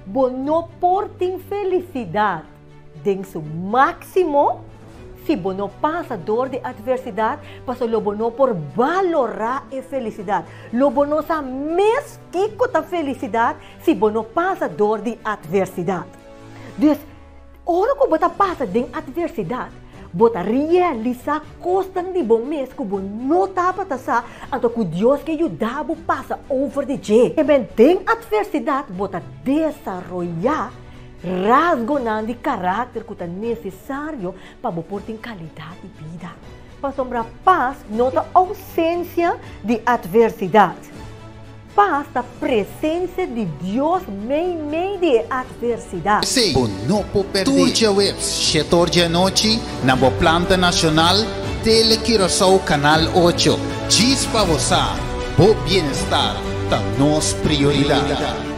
Bono porting felicidade em seu máximo, se bono passador de adversidade, passo lo bono por valorar a felicidade. Lo bono sa mesquico da felicidade, se bono passador de adversidade. Dus, ora que bota passa de adversidade, bota realiza costas de bom mês que bom não tapa tasa, então que Deus que ajudava passa over the day. E bem, tem adversidade, bota desarrollar rasgo de caráter que é necessário para pôr em qualidade de vida. Para sombrar paz, nota ausência de adversidade. Paz da presença de Deus meio de adversidade. Sim, não pode perder. Turja Webs, 14 da noite, na planta nacional, Telequiraçao Canal 8. Diz para você, o bem-estar, da nossa prioridade.